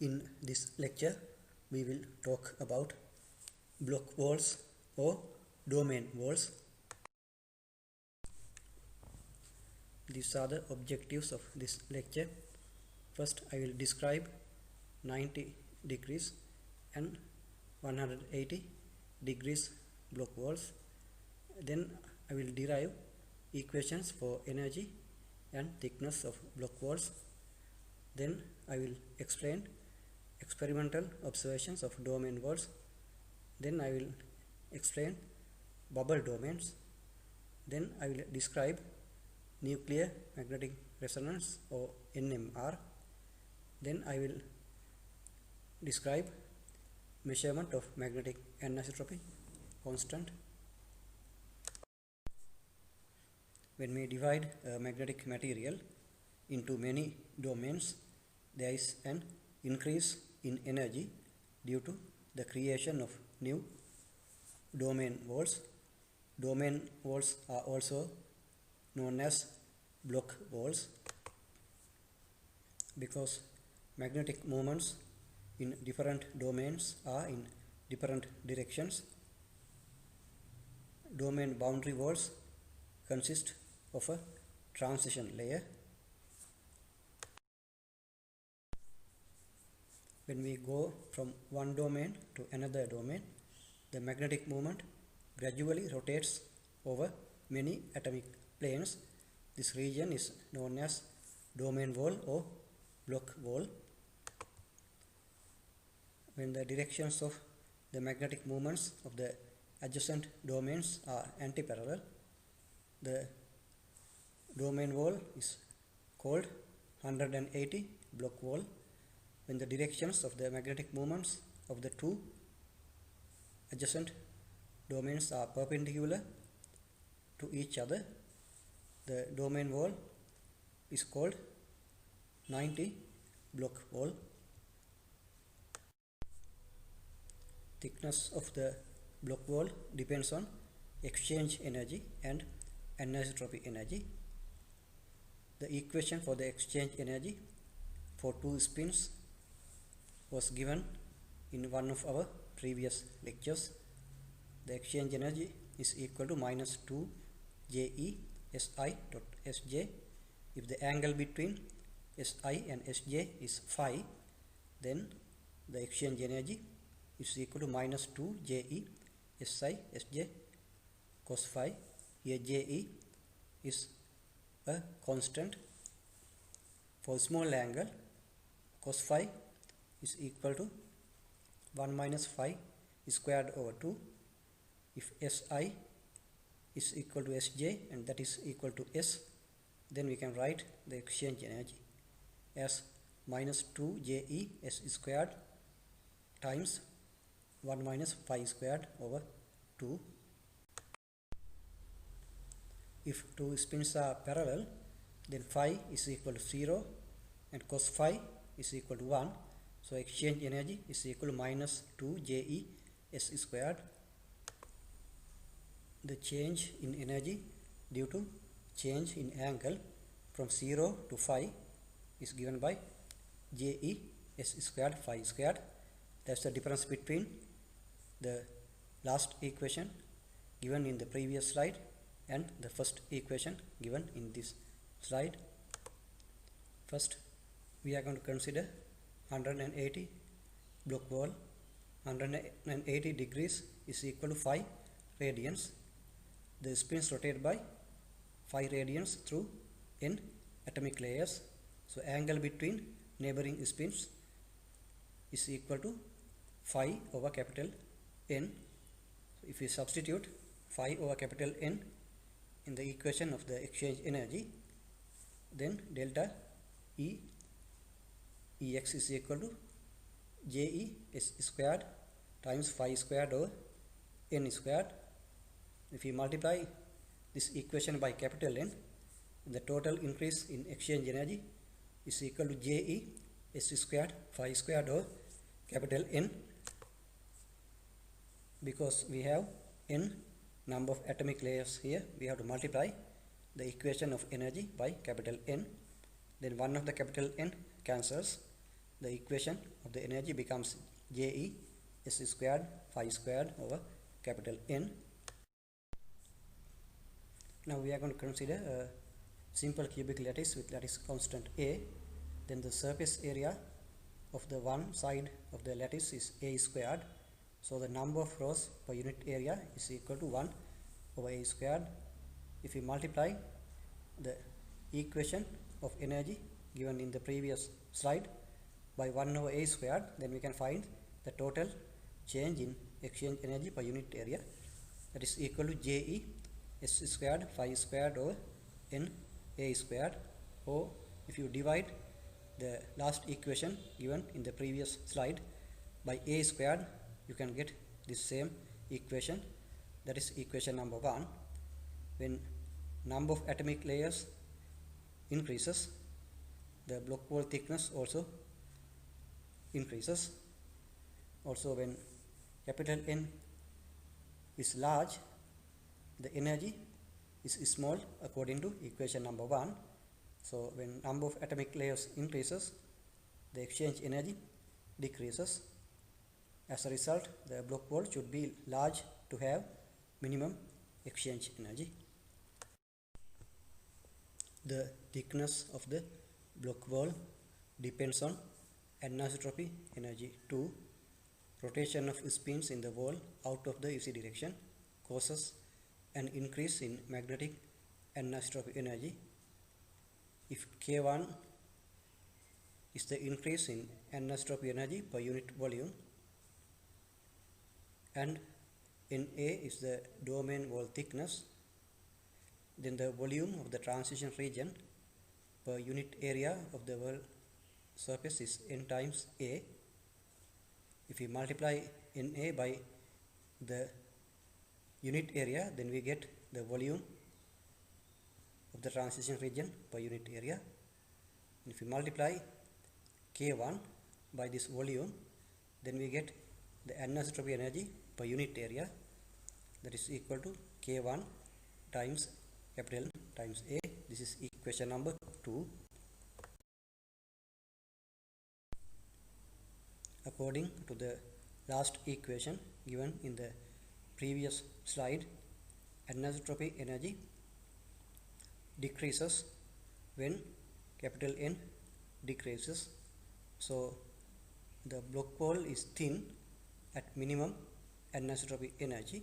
In this lecture, we will talk about block walls or domain walls. These are the objectives of this lecture. First, I will describe 90 degrees and 180 degrees block walls. Then I will derive equations for energy and thickness of block walls. Then I will explain experimental observations of domain walls. Then I will explain bubble domains. Then I will describe nuclear magnetic resonance or NMR. Then I will describe measurement of magnetic anisotropy constant. When we divide a magnetic material into many domains, there is an increase in energy due to the creation of new domain walls. Domain walls are also known as block walls because magnetic moments in different domains are in different directions. Domain boundary walls consist of a transition layer. When we go from one domain to another domain, the magnetic moment gradually rotates over many atomic planes. This region is known as domain wall or block wall. When the directions of the magnetic moments of the adjacent domains are antiparallel, the domain wall is called 180 block wall. When the directions of the magnetic moments of the two adjacent domains are perpendicular to each other, the domain wall is called 90 block wall. Thickness of the block wall depends on exchange energy and anisotropy energy. The equation for the exchange energy for two spins was given in one of our previous lectures. The exchange energy is equal to minus 2 Je Si dot Sj. If the angle between Si and Sj is phi, then the exchange energy is equal to minus 2 Je Si Sj cos phi. Here Je is a constant. For small angle, cos phi is equal to 1 minus phi squared over 2. If Si is equal to Sj and that is equal to S, then we can write the exchange energy as minus 2 Je S squared times 1 minus phi squared over 2. If two spins are parallel, then phi is equal to 0 and cos phi is equal to 1. So exchange energy is equal to minus 2 Je S squared. The change in energy due to change in angle from 0 to phi is given by Je S squared phi squared. That's the difference between the last equation given in the previous slide and the first equation given in this slide. First, we are going to consider 180 block wall. 180 degrees is equal to 5 radians. The spins rotate by 5 radians through n atomic layers. So angle between neighboring spins is equal to phi over capital N. So if we substitute phi over capital N in the equation of the exchange energy, then delta E Ex is equal to Je S squared times phi squared over N squared. If we multiply this equation by capital N, the total increase in exchange energy is equal to Je S squared phi squared over capital N. Because we have n number of atomic layers here, we have to multiply the equation of energy by capital N. Then one of the capital N cancels. the equation of the energy becomes Je S squared phi squared over capital N. Now we are going to consider a simple cubic lattice with lattice constant A. Then the surface area of the one side of the lattice is A squared. So the number of rows per unit area is equal to 1 over A squared. If we multiply the equation of energy given in the previous slide by 1 over A squared, then we can find the total change in exchange energy per unit area, that is equal to Je S squared phi squared over N A squared. Or if you divide the last equation given in the previous slide by A squared, you can get this same equation, that is equation number 1. When number of atomic layers increases, the block wall thickness also increases. Also, when capital N is large, the energy is small according to equation number 1. So when number of atomic layers increases, the exchange energy decreases. As a result, the block wall should be large to have minimum exchange energy. The thickness of the block wall depends on anisotropy energy 2. Rotation of spins in the wall out of the UC direction causes an increase in magnetic anisotropy energy. If K1 is the increase in anisotropy energy per unit volume and Na is the domain wall thickness, then the volume of the transition region per unit area of the wall surface is N times A. If we multiply Na by the unit area, then we get the volume of the transition region per unit area. And if we multiply K1 by this volume, then we get the anisotropy energy per unit area, that is equal to K1 times capital N times A. This is equation number 2. According to the last equation given in the previous slide, anisotropy energy decreases when capital N decreases. So the block wall is thin at minimum anisotropy energy.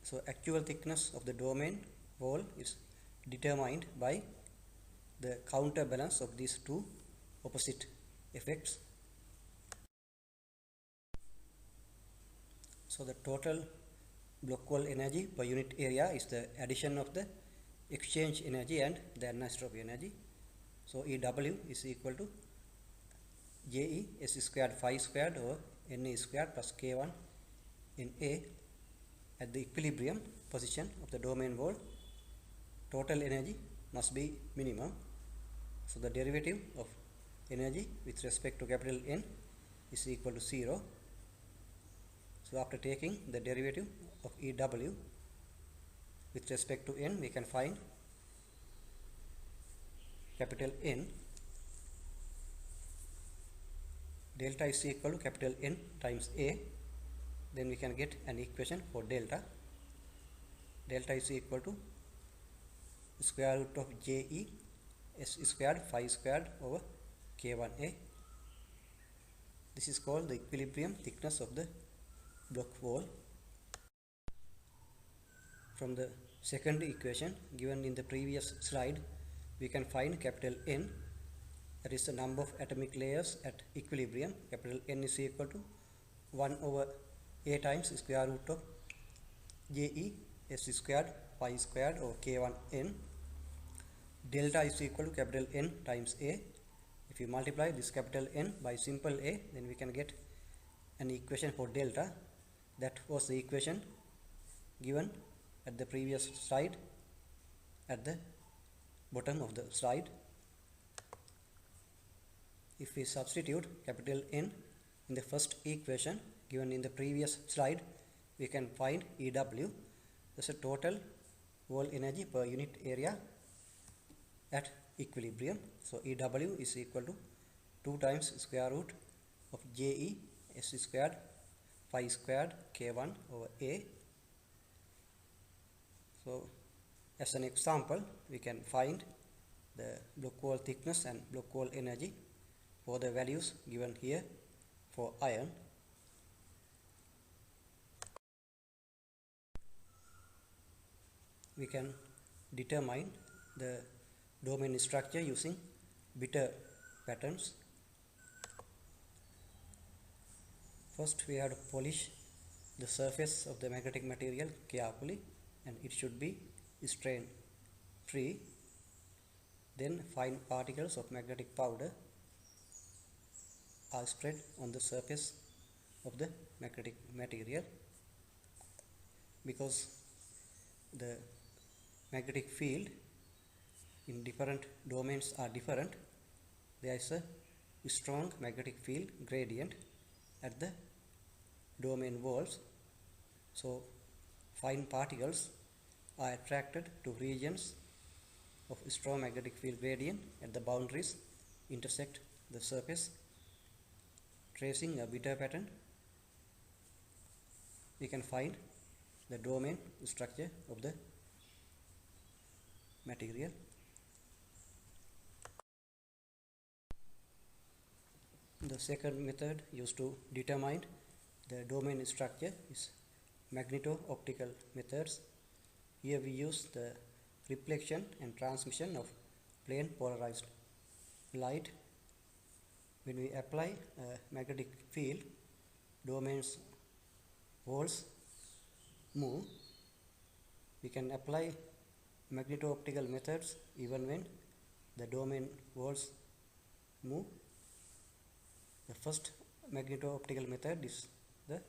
So actual thickness of the domain wall is determined by the counterbalance of these two opposite effects. So the total block wall energy per unit area is the addition of the exchange energy and the anisotropy energy. So EW is equal to Je S squared phi squared over Na squared plus K1 in A. At the equilibrium position of the domain wall, total energy must be minimum. So the derivative of energy with respect to capital N is equal to 0. So after taking the derivative of EW with respect to N, we can find capital N. Delta is equal to capital N times A. Then we can get an equation for delta. Delta is equal to square root of Je S squared phi squared over K1A. This is called the equilibrium thickness of the block wall. From the second equation given in the previous slide, we can find capital N, that is the number of atomic layers at equilibrium. Capital N is equal to 1 over A times square root of Je S squared phi squared over K1N. Delta is equal to capital N times A. If you multiply this capital N by simple A, then we can get an equation for delta. That was the equation given at the previous slide at the bottom of the slide. If we substitute capital N in the first equation given in the previous slide, we can find EW as a total wall energy per unit area at equilibrium. So EW is equal to 2 times square root of Je s squared phi squared k1 over a. So as an example, we can find the Bloch hole thickness and Bloch hole energy for the values given here for iron. We can determine the domain structure using bitter patterns. First, we have to polish the surface of the magnetic material carefully, and it should be strain free. Then fine particles of magnetic powder are spread on the surface of the magnetic material. Because the magnetic field in different domains are different, there is a strong magnetic field gradient at the domain walls. So fine particles are attracted to regions of strong magnetic field gradient at the boundaries intersect the surface. Tracing a bitter pattern, we can find the domain structure of the material. The second method used to determine the domain structure is magneto-optical methods. Here we use the reflection and transmission of plane polarized light. When we apply a magnetic field, domains walls move. We can apply magneto-optical methods even when the domain walls move. The first magneto-optical method is the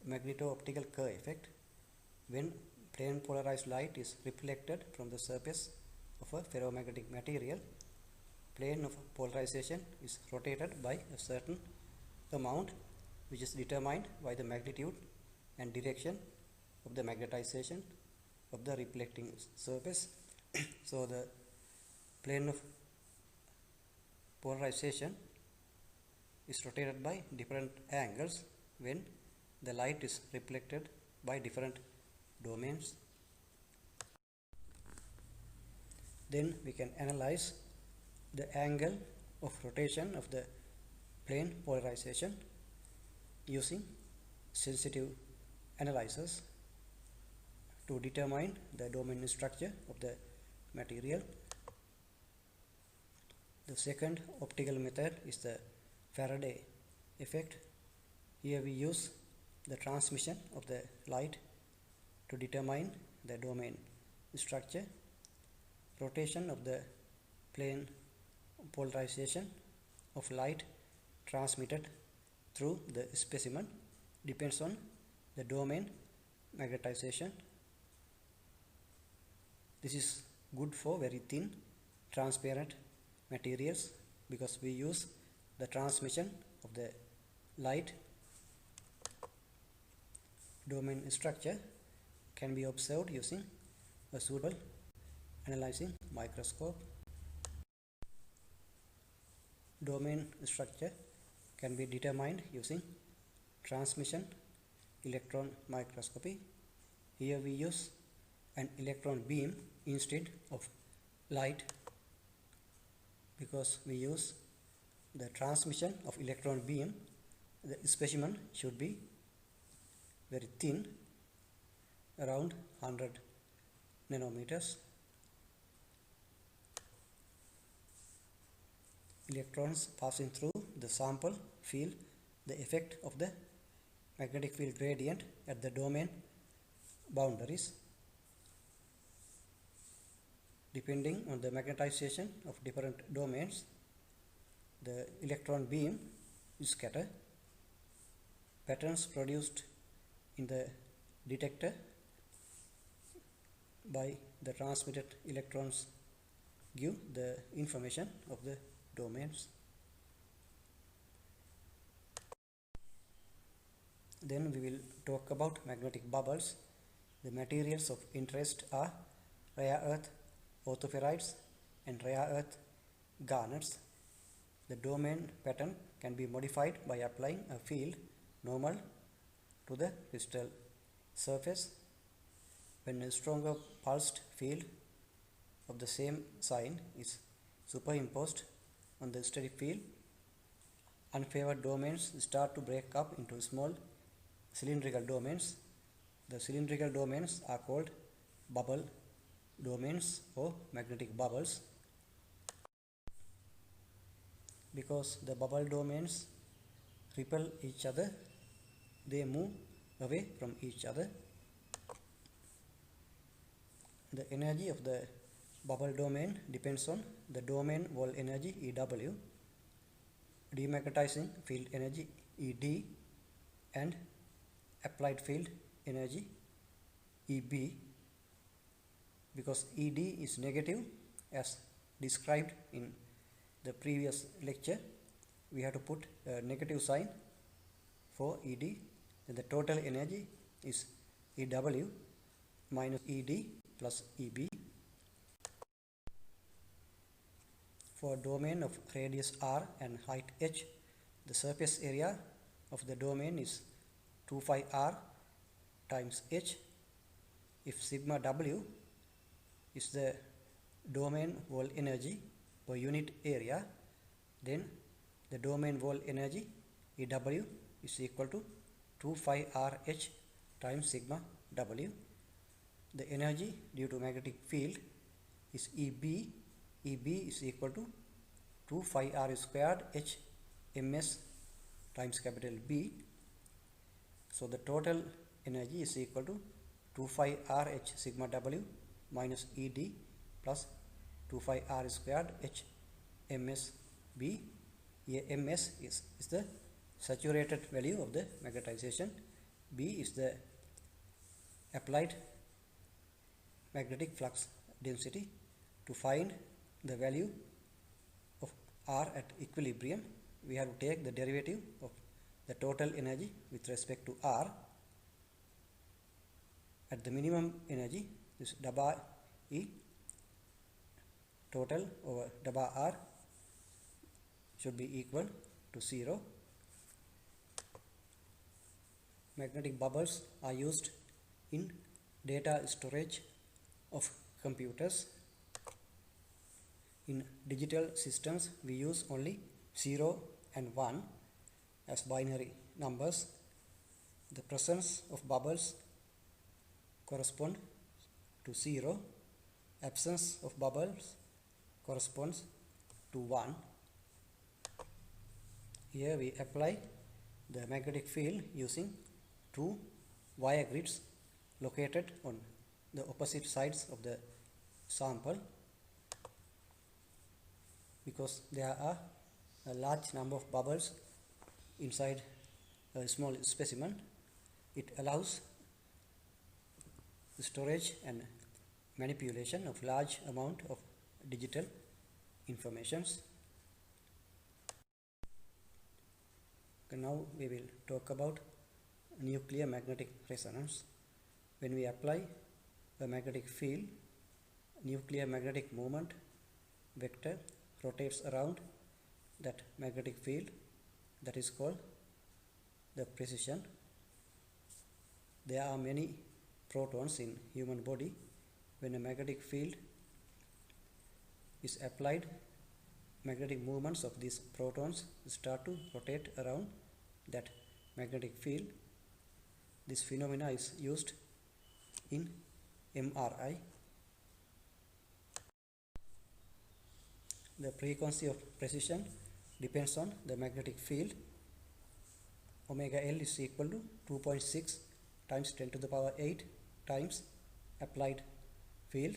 magneto-optical Kerr effect. When plane polarized light is reflected from the surface of a ferromagnetic material, plane of polarization is rotated by a certain amount, which is determined by the magnitude and direction of the magnetization of the reflecting surface. So the plane of polarization is rotated by different angles when the light is reflected by different domains. Then we can analyze the angle of rotation of the plane polarization using sensitive analyzers to determine the domain structure of the material. The second optical method is the Faraday effect. Here we use the transmission of the light to determine the domain structure. Rotation of the plane polarization of light transmitted through the specimen depends on the domain magnetization. This is good for very thin transparent materials because we use the transmission of the light. Domain structure can be observed using a suitable analyzing microscope. Domain structure can be determined using transmission electron microscopy. Here we use an electron beam instead of light because we use the transmission of electron beam. The specimen should be very thin, around 100 nanometers. Electrons passing through the sample feel the effect of the magnetic field gradient at the domain boundaries. Depending on the magnetization of different domains, the electron beam is scattered. Patterns produced in the detector by the transmitted electrons give the information of the domains. Then we will talk about magnetic bubbles. The materials of interest are rare earth orthopherites and rare earth garnets. the domain pattern can be modified by applying a field normal to the crystal surface. When a stronger pulsed field of the same sign is superimposed on the steady field, unfavored domains start to break up into small cylindrical domains. The cylindrical domains are called bubble domains or magnetic bubbles. Because the bubble domains repel each other, they move away from each other. The energy of the bubble domain depends on the domain wall energy EW, demagnetizing field energy ED, and applied field energy EB. Because ED is negative, as described in the previous lecture, we have to put a negative sign for ED. Then the total energy is EW minus ED plus EB. For a domain of radius r and height h, the surface area of the domain is 2 pi r times h. If sigma w is the domain wall energy per unit area, then the domain wall energy EW is equal to 2 pi RH times sigma W. The energy due to magnetic field is EB. EB is equal to 2 pi R squared H ms times capital B. So the total energy is equal to 2 pi RH sigma W minus ED plus 2 pi R squared H ms B. Here ms is the saturated value of the magnetization. B is the applied magnetic flux density. To find the value of R at equilibrium, we have to take the derivative of the total energy with respect to R. At the minimum energy, this delta E total over delta R should be equal to 0. Magnetic bubbles are used in data storage of computers. In digital systems, we use only 0 and 1 as binary numbers. The presence of bubbles corresponds to 0. Absence of bubbles corresponds to 1. Here we apply the magnetic field using two wire grids located on the opposite sides of the sample. Because there are a large number of bubbles inside a small specimen, it allows the storage and manipulation of large amount of digital informations. Now we will talk about nuclear magnetic resonance. When we apply a magnetic field, nuclear magnetic moment vector rotates around that magnetic field. That is called the precession. There are many protons in human body. When a magnetic field is applied, magnetic movements of these protons start to rotate around that magnetic field. This phenomena is used in MRI. The frequency of precession depends on the magnetic field. Omega L is equal to 2.6 times 10 to the power 8 times applied field.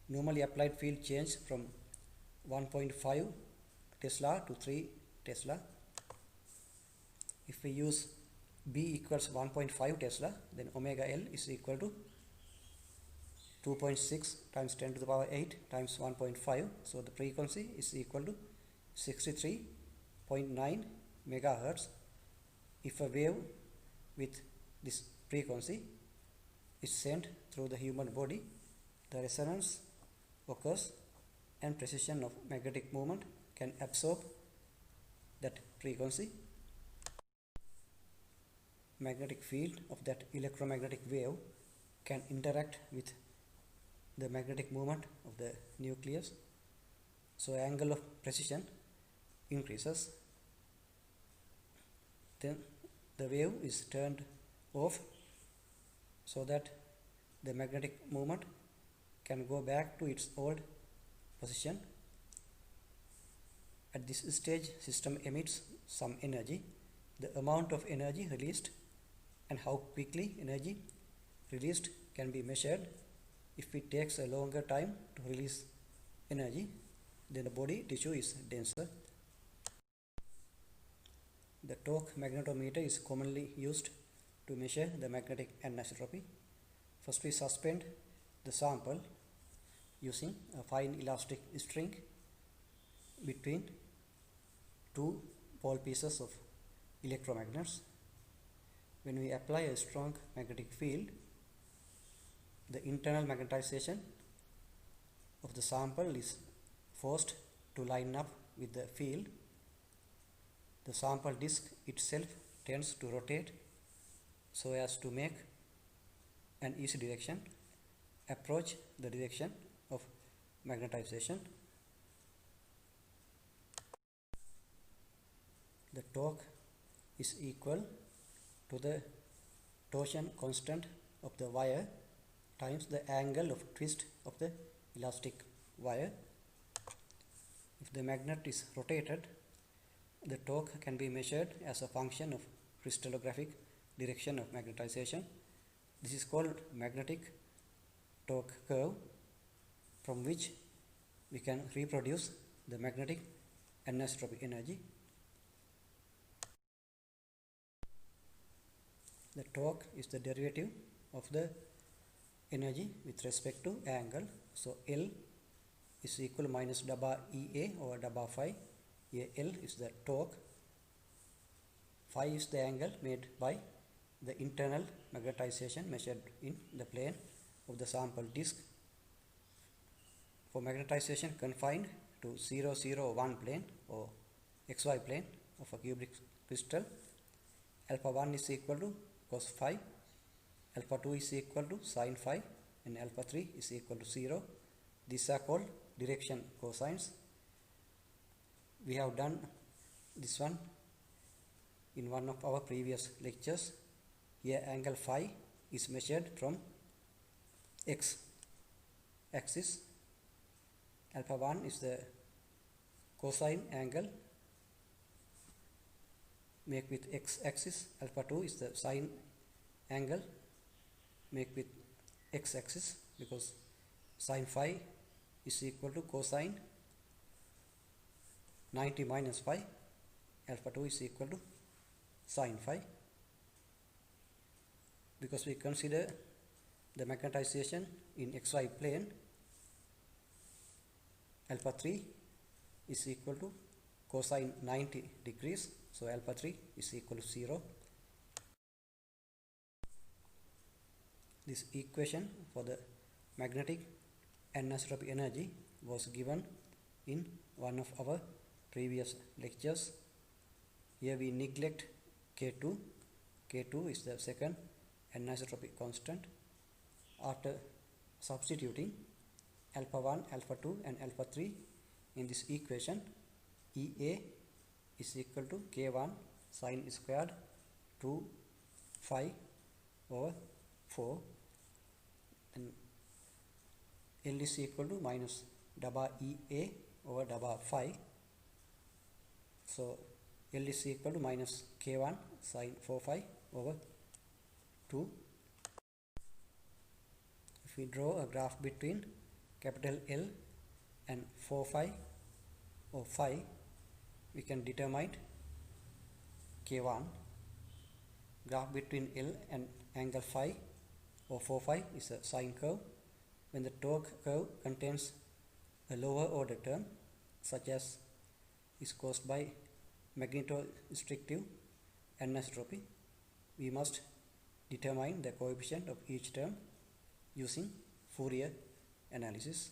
Normally applied field change from 1.5 Tesla to 3 Tesla. If we use B equals 1.5 Tesla, then omega L is equal to 2.6 times 10 to the power 8 times 1.5. So the frequency is equal to 63.9 megahertz. If a wave with this frequency is sent through the human body, the resonance occurs and precession of magnetic movement can absorb that frequency. Magnetic field of that electromagnetic wave can interact with the magnetic moment of the nucleus, so angle of precision increases. Then the wave is turned off so that the magnetic moment can go back to its old position. At this stage, system emits some energy. The amount of energy released and how quickly energy released can be measured. If it takes a longer time to release energy, then the body tissue is denser. The torque magnetometer is commonly used to measure the magnetic anisotropy. First, we suspend the sample using a fine elastic string between two pole pieces of electromagnets. When we apply a strong magnetic field, the internal magnetization of the sample is forced to line up with the field. The sample disc itself tends to rotate so as to make an easy direction approach the direction of magnetization. The torque is equal to the torsion constant of the wire times the angle of twist of the elastic wire. If the magnet is rotated, the torque can be measured as a function of crystallographic direction of magnetization. This is called magnetic torque curve, from which we can reproduce the magnetic anisotropy energy. The torque is the derivative of the energy with respect to angle. So L is equal to minus dabba EA over dabba phi. Here L is the torque, phi is the angle made by the internal magnetization measured in the plane of the sample disc. For magnetization confined to 0, 0, 1 plane or XY plane of a cubic crystal, alpha 1 is equal to cos phi, alpha 2 is equal to sin phi, and alpha 3 is equal to 0. These are called direction cosines. We have done this one in one of our previous lectures. Here angle phi is measured from x axis. Alpha 1 is the cosine angle make with x axis. Alpha 2 is the sine angle make with x axis, because sin phi is equal to cosine 90 minus phi. Alpha 2 is equal to sin phi. Because we consider the magnetization in XY plane, alpha 3 is equal to cosine 90 degrees. So alpha 3 is equal to 0. This equation for the magnetic anisotropy energy was given in one of our previous lectures. Here we neglect K2. K2 is the second anisotropy constant. After substituting alpha 1, alpha 2 and alpha 3 in this equation, EA is equal to K1 sine squared 2 phi over 4, and L is equal to minus dabba EA over dabba phi. So L is equal to minus K1 sine 4 phi over 2. If we draw a graph between capital L and 4 phi or phi, we can determine K1. Graph between L and angle phi or 4 phi is a sine curve. When the torque curve contains a lower order term, such as is caused by magnetostrictive anisotropy, we must determine the coefficient of each term using Fourier analysis.